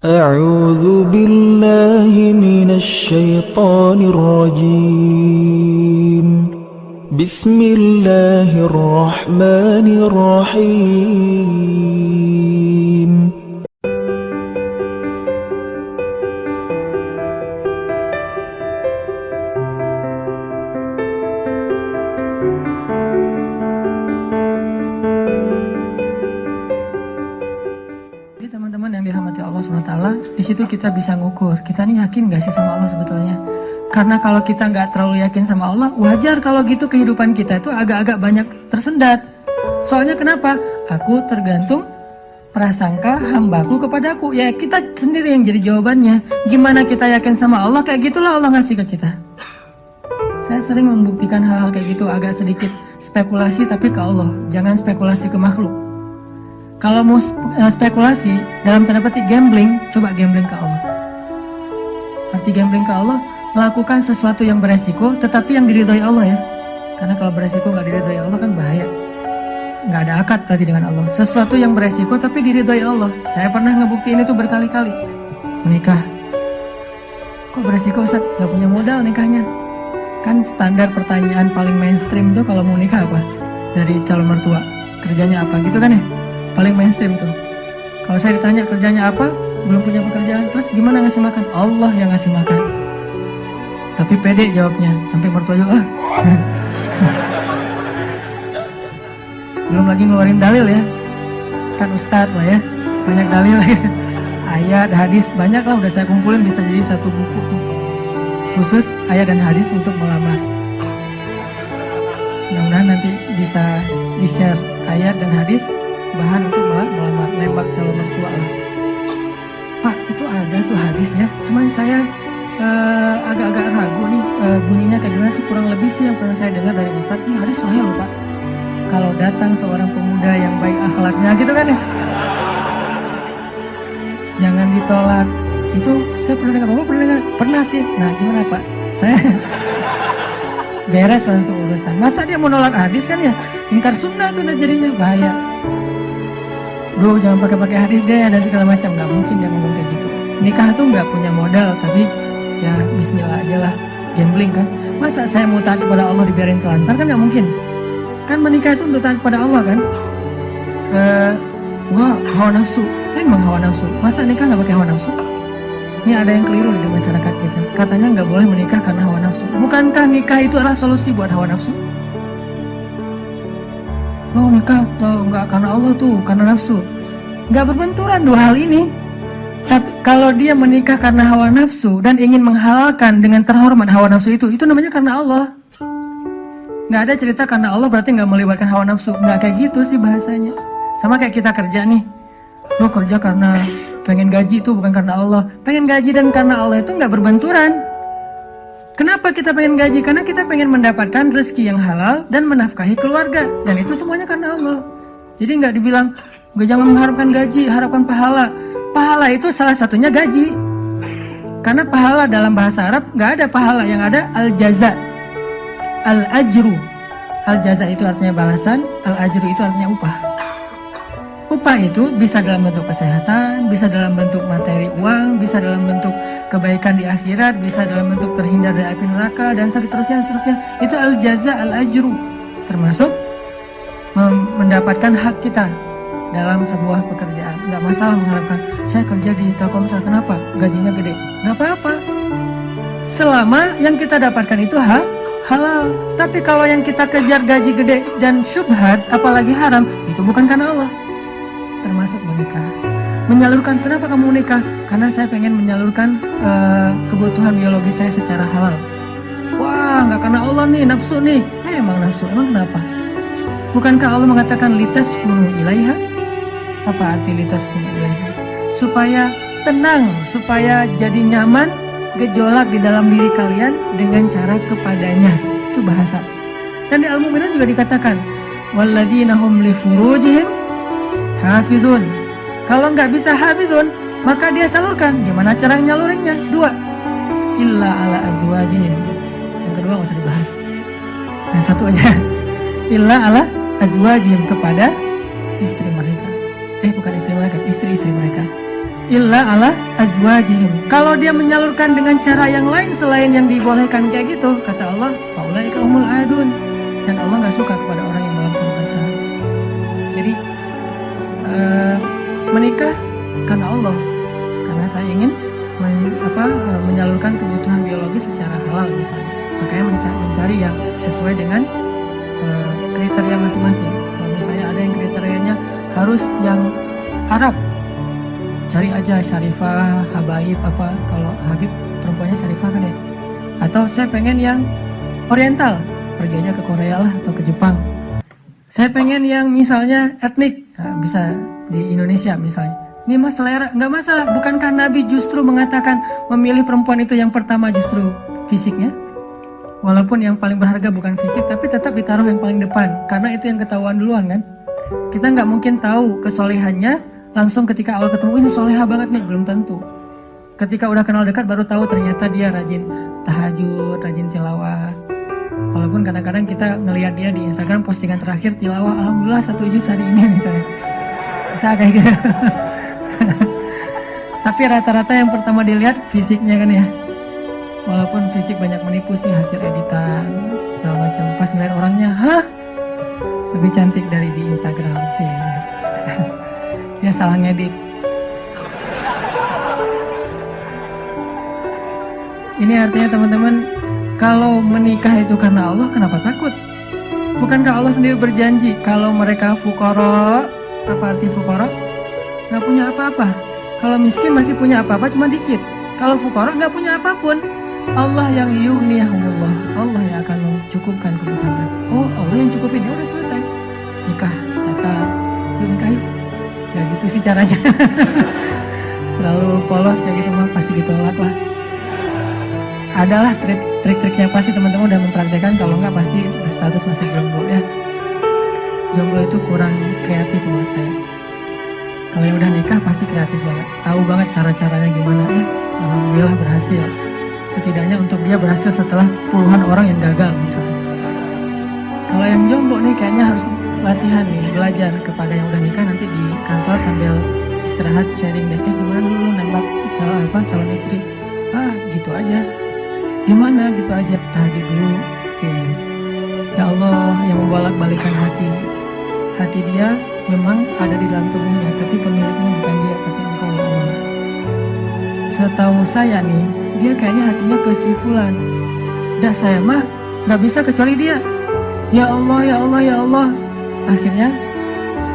أعوذ بالله من الشيطان الرجيم بسم الله الرحمن الرحيم Jadi teman-teman yang dirahmati Allah SWT, di situ kita bisa ngukur, kita nih yakin gak sih sama Allah sebetulnya? Karena kalau kita nggak terlalu yakin sama Allah, wajar kalau gitu kehidupan kita itu agak-agak banyak tersendat. Soalnya kenapa? Aku tergantung prasangka hambaku kepadaku. Ya kita sendiri yang jadi jawabannya. Gimana kita yakin sama Allah, kayak gitulah Allah ngasih ke kita. Saya sering membuktikan hal-hal kayak gitu, agak sedikit spekulasi tapi ke Allah. Jangan spekulasi ke makhluk. Kalau mau spekulasi, dalam tanda petik gambling, coba gambling ke Allah. Arti gambling ke Allah, melakukan sesuatu yang beresiko, tetapi yang diridhoi Allah ya. Karena kalau beresiko nggak diridhoi Allah kan bahaya. Nggak ada akad berarti dengan Allah. Sesuatu yang beresiko tapi diridhoi Allah. Saya pernah ngebuktiin itu berkali-kali. Menikah. Kok beresiko Ustaz? Nggak punya modal nikahnya. Kan standar pertanyaan paling mainstream tuh kalau mau nikah apa? Dari calon mertua. Kerjanya apa gitu kan ya? Paling mainstream tuh. Kalau saya ditanya kerjanya apa, belum punya pekerjaan, terus gimana ngasih makan? Allah yang ngasih makan. Tapi pede jawabnya, sampai mertua juga belum lagi ngeluarin dalil ya. Kan ustadz lah ya, banyak dalil ya. Ayat, hadis, banyak lah udah saya kumpulin, bisa jadi satu buku tuh. Khusus ayat dan hadis untuk melamar. Mudah-mudahan nanti bisa di-share ayat dan hadis bahan untuk melamar, nembak calon mertua lah. Pak, itu ada tuh hadis ya, cuman saya agak-agak ragu nih bunyinya kayak gimana tuh, kurang lebih sih yang pernah saya dengar dari Ustadz. Ini hadis sahih loh Pak, kalau datang seorang pemuda yang baik akhlaknya gitu kan ya, jangan ditolak. Itu saya pernah dengar, Bapak pernah dengar? Pernah sih. Nah gimana Pak, saya beres langsung urusan. Masa dia mau nolak hadis kan ya, ingkar sunnah tuh jadinya bahaya. Bro jangan pakai hadis deh dan segala macam, nggak mungkin dia ngomong kayak gitu. Nikah tuh nggak punya modal, tapi ya bismillah aja lah, gambling kan. Masa saya mau taat kepada Allah dibiarin telantar, kan gak mungkin. Kan menikah itu untuk taat kepada Allah kan. Wah hawa nafsu, emang hawa nafsu. Masa nikah gak pakai hawa nafsu? Ini ada yang keliru di masyarakat kita. Katanya gak boleh menikah karena hawa nafsu. Bukankah nikah itu adalah solusi buat hawa nafsu? Lo nikah tuh gak karena Allah tuh, karena nafsu. Gak berbenturan dua hal ini. Tapi kalau dia menikah karena hawa nafsu dan ingin menghalalkan dengan terhormat hawa nafsu itu namanya karena Allah. Nggak ada cerita karena Allah berarti nggak melibatkan hawa nafsu. Nggak kayak gitu sih bahasanya. Sama kayak kita kerja nih. Lo kerja karena pengen gaji itu bukan karena Allah. Pengen gaji dan karena Allah itu nggak berbenturan. Kenapa kita pengen gaji? Karena kita pengen mendapatkan rezeki yang halal dan menafkahi keluarga. Dan itu semuanya karena Allah. Jadi nggak dibilang, gue jangan mengharapkan gaji, harapkan pahala. Pahala itu salah satunya gaji. Karena pahala dalam bahasa Arab gak ada pahala, yang ada al-jaza, al-ajru. Al-jaza itu artinya balasan, al-ajru itu artinya upah. Upah itu bisa dalam bentuk kesehatan, bisa dalam bentuk materi uang, bisa dalam bentuk kebaikan di akhirat, bisa dalam bentuk terhindar dari api neraka, dan seterusnya. Itu al-jaza, al-ajru. Termasuk mendapatkan hak kita dalam sebuah pekerjaan. Nggak masalah mengharapkan saya kerja di Telkomsel, kenapa? Gajinya gede. Nggak apa-apa. Selama yang kita dapatkan itu halal. Tapi kalau yang kita kejar gaji gede dan syubhat, apalagi haram, itu bukan karena Allah. Termasuk menikah. Menyalurkan, kenapa kamu menikah? Karena saya pengen menyalurkan kebutuhan biologi saya secara halal. Wah, nggak karena Allah nih, nafsu nih. Emang nafsu, emang kenapa? Bukankah Allah mengatakan litaskunu ilaiha? Apa arti litaskunu ilaiha? Supaya tenang, supaya jadi nyaman, gejolak di dalam diri kalian dengan cara kepadanya. Itu bahasa. Dan di Al-Mu'minun juga dikatakan, walladzina hum li furujihim hafizun. Kalau nggak bisa hafizun, maka dia salurkan. Gimana cara nyalurinnya? Dua. Illa ala azwajihim. Yang kedua nggak usah dibahas. Yang satu aja. Illa ala azwajihim, kepada istri mereka. Bukan istri mereka, istri-istri mereka. illa ala azwajihim. Kalau dia menyalurkan dengan cara yang lain selain yang dibolehkan kayak gitu, kata Allah, faulaika humul adun. Dan Allah nggak suka kepada orang yang melakukan batas. Jadi menikah karena Allah, karena saya ingin menyalurkan kebutuhan biologis secara halal misalnya. Makanya mencari yang sesuai dengan kriteria masing-masing. Kalau misalnya ada yang kriterianya harus yang Arab, cari aja Syarifah, Habaib apa. Kalau Habib perempuannya Syarifah kan ya. Atau saya pengen yang Oriental, pergi aja ke Korea lah atau ke Jepang. Saya pengen yang misalnya etnik, nah, bisa di Indonesia misalnya. Ini mas selera, nggak masalah. Bukankah Nabi justru mengatakan memilih perempuan itu yang pertama justru fisiknya? Walaupun yang paling berharga bukan fisik, tapi tetap ditaruh yang paling depan. Karena itu yang ketahuan duluan kan. Kita nggak mungkin tahu kesolehannya langsung ketika awal ketemu, ini soleha banget nih, belum tentu. Ketika udah kenal dekat baru tahu ternyata dia rajin tahajud, rajin tilawah. Walaupun kadang-kadang kita ngelihat dia di Instagram postingan terakhir tilawah, alhamdulillah 1 juz hari ini misalnya. Bisa kayak gitu. Tapi rata-rata yang pertama dilihat fisiknya kan ya. Walaupun fisik banyak menipu sih, hasil editan segala macam. Pas ngeliat orangnya, hah? Lebih cantik dari di Instagram sih. Dia salah ngedit. Ini artinya teman-teman, kalau menikah itu karena Allah, kenapa takut? Bukankah Allah sendiri berjanji kalau mereka fuqara, apa arti fuqara? Nggak punya apa-apa. Kalau miskin masih punya apa-apa, cuma dikit. Kalau fuqara nggak punya apapun. Allah yang yughniyahumullah, Allah yang akan mencukupkan kebutuhan mereka. Oh, Allah yang cukupin, ya udah selesai. Nikah, datang, yuk nikah yuk. Ya gitu sih caranya. Selalu polos kayak gitu mah pasti ditolak lah. Adalah trik-triknya pasti teman-teman udah mempraktekkan, kalau nggak pasti status masih jomblo ya. Jomblo itu kurang kreatif menurut saya. Kalau yang udah nikah pasti kreatif banget, tahu banget cara-caranya gimana ya. Alhamdulillah berhasil. Setidaknya untuk dia berhasil setelah puluhan orang yang gagal misalnya. Kalau yang jomblo nih kayaknya harus latihan nih, belajar kepada yang udah nikah, nanti di kantor sambil istirahat sharing deh. Gimana dulu nembak calon istri? Gitu aja. Gimana gitu aja, tahajud dulu. Ya Allah yang membolak-balikan hati dia memang ada di dalam tubuhnya, tapi pemiliknya bukan dia, tapi Engkau ya Allah. Setahu saya nih, dia kayaknya hatinya ke si fulan. Dah saya mah nggak bisa kecuali dia. Ya Allah, ya Allah, ya Allah. Akhirnya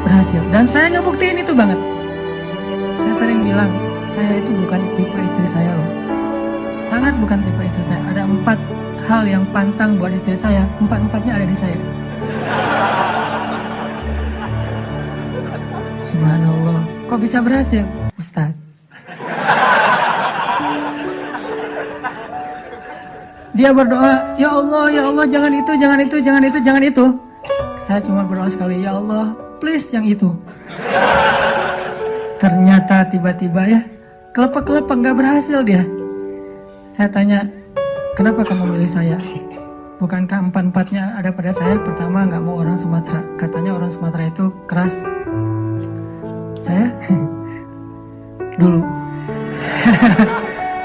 berhasil. Dan saya ngebuktiin itu banget. Saya sering bilang, saya itu bukan tipe istri saya loh. Sangat bukan tipe istri saya. Ada 4 hal yang pantang buat istri saya. 4-4-nya ada di saya. Subhanallah. Kok bisa berhasil? Ustaz. Dia berdoa, ya Allah, jangan itu, jangan itu, jangan itu, jangan itu. Saya cuma berdoa sekali, ya Allah, please yang itu. Ternyata tiba-tiba ya, kelepek-kelepek gak berhasil dia. Saya tanya, kenapa kamu milih saya? Bukankah 4-4-nya ada pada saya? Pertama, gak mau orang Sumatera. Katanya orang Sumatera itu keras. Saya dulu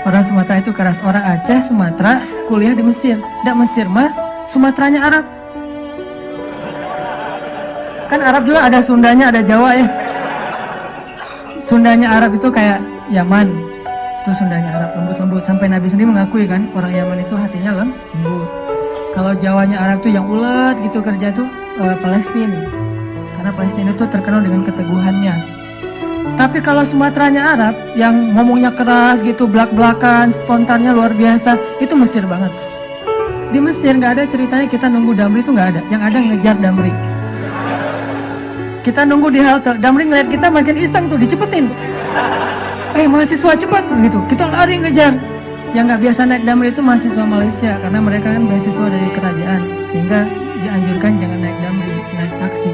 orang Sumatera itu keras. Orang Aceh, Sumatera, kuliah di Mesir. Nggak Mesir mah, Sumateranya Arab. Kan Arab juga ada Sundanya, ada Jawa ya. Sundanya Arab itu kayak Yaman. Itu Sundanya Arab, lembut-lembut. Sampai Nabi sendiri mengakui kan, orang Yaman itu hatinya lembut. Kalau Jawanya Arab tuh yang ulet gitu kerja tuh Palestina. Karena Palestina itu terkenal dengan keteguhannya. Tapi kalau Sumateranya Arab yang ngomongnya keras gitu, belak-belakan, spontannya luar biasa, itu Mesir banget. Di Mesir nggak ada ceritanya kita nunggu damri, itu nggak ada. Yang ada ngejar damri. Kita nunggu di halte, damri ngeliat kita makin iseng tuh, dicepetin. Mahasiswa cepat begitu. Kita lari ngejar. Yang nggak biasa naik damri itu mahasiswa Malaysia, karena mereka kan beasiswa dari kerajaan, sehingga dianjurkan jangan naik damri, naik taksi.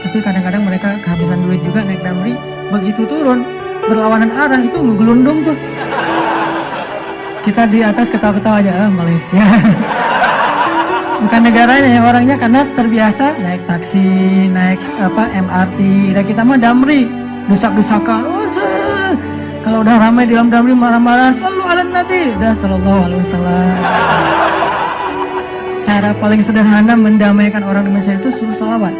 Tapi kadang-kadang mereka kehabisan duit juga naik damri. Begitu turun, berlawanan arah itu ngegelundung tuh. Kita di atas ketawa-ketawa aja, Malaysia. Bukan negaranya, orangnya karena terbiasa naik taksi, naik MRT. Dan kita mah damri, desak-desakan. Kalau Kalau udah ramai di dalam marah-marah, sallu ala nabi, udah sallallahu alaihi wasallam. Cara paling sederhana mendamaikan orang di Mesir itu suruh salawat.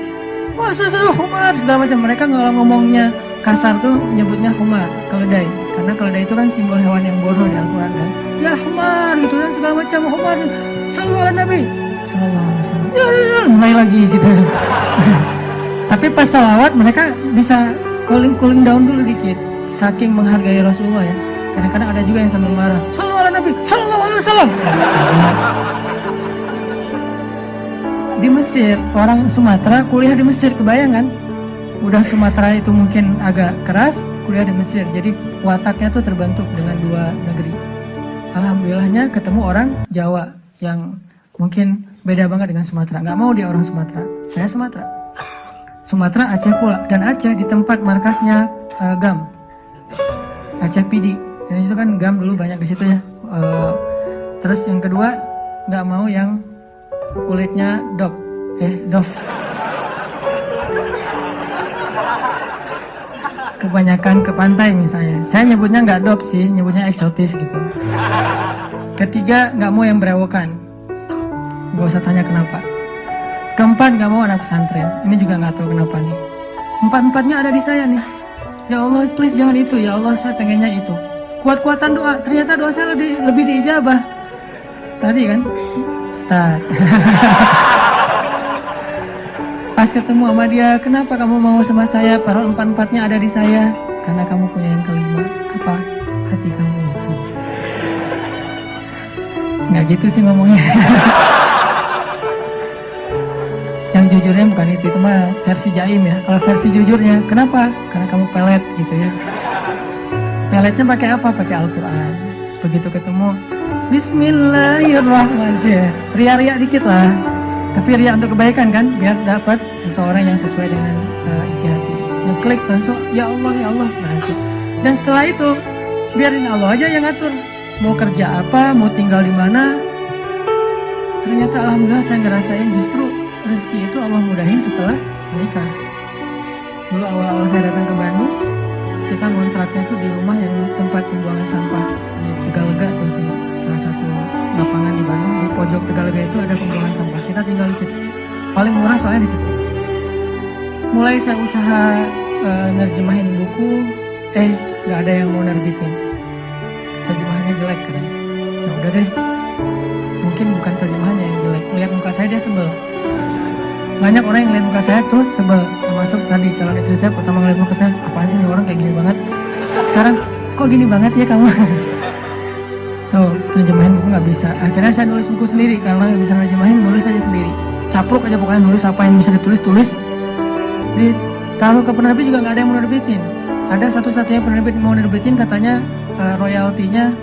Wah, suruh humar segala macam. Mereka kalau ngomongnya kasar tuh nyebutnya humar, keledai. Karena keledai itu kan simbol hewan yang bodoh di Al-Quran kan. Ya humar gitu kan segala macam humar. Sallu ala nabi, sallallahu alaihi wasallam. Ya, mulai lagi gitu. Tapi pas salawat mereka bisa cooling down dulu dikit. Saking menghargai Rasulullah ya. Kadang-kadang ada juga yang sambil marah. Sallu ala nabi, sallallahu alaihi wasallam. Di Mesir, orang Sumatera kuliah di Mesir, kebayang kan? Udah Sumatera itu mungkin agak keras, kuliah di Mesir. Jadi wataknya tuh terbentuk dengan dua negeri. Alhamdulillahnya ketemu orang Jawa yang mungkin beda banget dengan Sumatera. Nggak mau dia orang Sumatera. Saya Sumatera. Sumatera Aceh pula. Dan Aceh di tempat markasnya GAM. Aceh PD. Dan itu kan GAM dulu banyak di situ ya. Terus yang kedua nggak mau yang kulitnya dof. Kebanyakan ke pantai misalnya. Saya nyebutnya nggak dop sih, nyebutnya eksotis gitu. Ketiga nggak mau yang berewokan. Gak usah tanya kenapa. Keempat nggak mau anak pesantren. Ini juga nggak tahu kenapa nih. Empat-empatnya ada di saya nih. Ya Allah, please jangan itu. Ya Allah, saya pengennya itu. Kuat-kuatan doa. Ternyata doa saya lebih diijabah. Tadi kan, Ustaz. Pas ketemu sama dia, kenapa kamu mau sama saya? Padahal empat-empatnya ada di saya. Karena kamu punya yang kelima. Apa? Hati kamu. Nggak gitu sih ngomongnya. Yang jujurnya bukan itu mah versi jaim ya. Kalau versi jujurnya, kenapa? Karena kamu pelet gitu ya. Peletnya pakai apa? Pakai Al-Quran. Begitu ketemu, Bismillahirrahmanirrahim. Ria-ria dikit lah. Tapi ria untuk kebaikan kan, biar dapat seseorang yang sesuai dengan isi hati. Ngeklik langsung, ya Allah, berhasil. Dan setelah itu, biarin Allah aja yang ngatur. Mau kerja apa, mau tinggal di mana. Ternyata alhamdulillah saya ngerasain justru rezeki itu Allah mudahin setelah menikah. Dulu awal-awal saya datang ke Bandung, kita kontraknya tuh di rumah yang tempat pembuangan sampah di Tegalega tuh, di salah satu lapangan di Bandung. Di pojok Tegalega itu ada pembuangan sampah. Kita tinggal di situ. Paling murah soalnya di situ. Mulai saya usaha nerjemahin buku, nggak ada yang mau nerbitin. Terjemahannya jelek kan? Ya udah deh. Mungkin bukan terjemahannya yang jelek. Lihat muka saya dia sebel. Banyak orang yang lihat muka saya tuh sebel. Termasuk tadi calon istri saya pertama ngeliat muka saya, apaan sih nih orang kayak gini banget. Sekarang kok gini banget ya kamu. Tuh terjemahin buku nggak bisa. Akhirnya saya nulis buku sendiri. Karena nggak bisa nerjemahin, nulis aja sendiri. Caplok aja pokoknya, nulis apa yang bisa ditulis. Ditaruh ke penerbit juga nggak ada yang mau nerbitin. Ada satu-satunya penerbit mau nerbitin, katanya royaltinya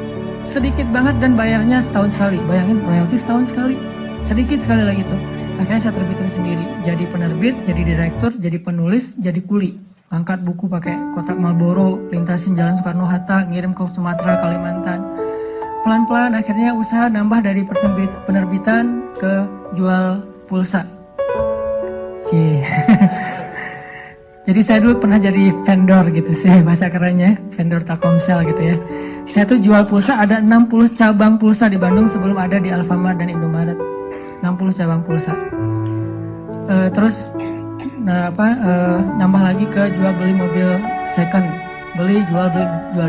sedikit banget dan bayarnya setahun sekali. Bayangin, royalti setahun sekali, sedikit sekali lagi tuh. Akhirnya saya terbitin sendiri. Jadi penerbit, jadi direktur, jadi penulis, jadi kuli. Angkat buku pakai kotak Marlboro, lintasin Jalan Soekarno-Hatta, ngirim ke Sumatera, Kalimantan. Pelan-pelan akhirnya usaha nambah dari penerbitan ke jual pulsa. Jadi saya dulu pernah jadi vendor gitu sih, bahasa kerennya, vendor Telkomsel gitu ya. Saya tuh jual pulsa, ada 60 cabang pulsa di Bandung sebelum ada di Alfamart dan Indomaret. 60 cabang pulsa. Terus nambah lagi ke jual beli mobil second. Beli, jual,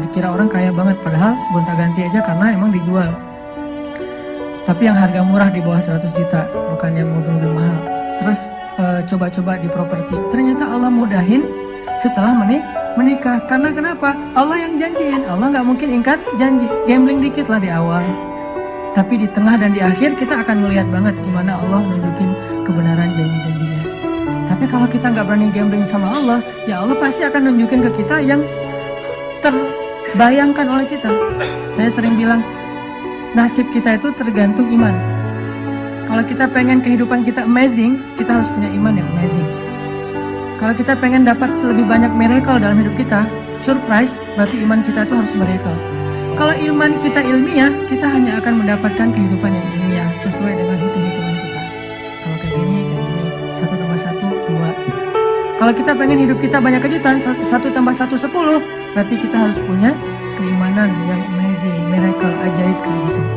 dikira orang kaya banget, padahal gonta-ganti aja karena emang dijual. Tapi yang harga murah di bawah 100 juta, bukan yang mobil-mobil mahal. Terus coba-coba di properti. Ternyata Allah mudahin setelah menikah. Karena kenapa? Allah yang janjiin. Allah nggak mungkin ingkar janji. Gambling dikit lah di awal. Tapi di tengah dan di akhir kita akan melihat banget gimana Allah nunjukin kebenaran janji-janjinya. Tapi kalau kita nggak berani gambling sama Allah, ya Allah pasti akan nunjukin ke kita yang terbayangkan oleh kita. Saya sering bilang, nasib kita itu tergantung iman. Kalau kita pengen kehidupan kita amazing, kita harus punya iman yang amazing. Kalau kita pengen dapat lebih banyak miracle dalam hidup kita, surprise, berarti iman kita itu harus miracle. Kalau iman kita ilmiah, kita hanya akan mendapatkan kehidupan yang ilmiah sesuai dengan hitung-hitungan kita. Kalau kayak gini, 1 tambah 1, 2. Kalau kita pengen hidup kita banyak kejutan, 1 tambah 1 10, berarti kita harus punya keimanan yang amazing, miracle, ajaib kayak gitu.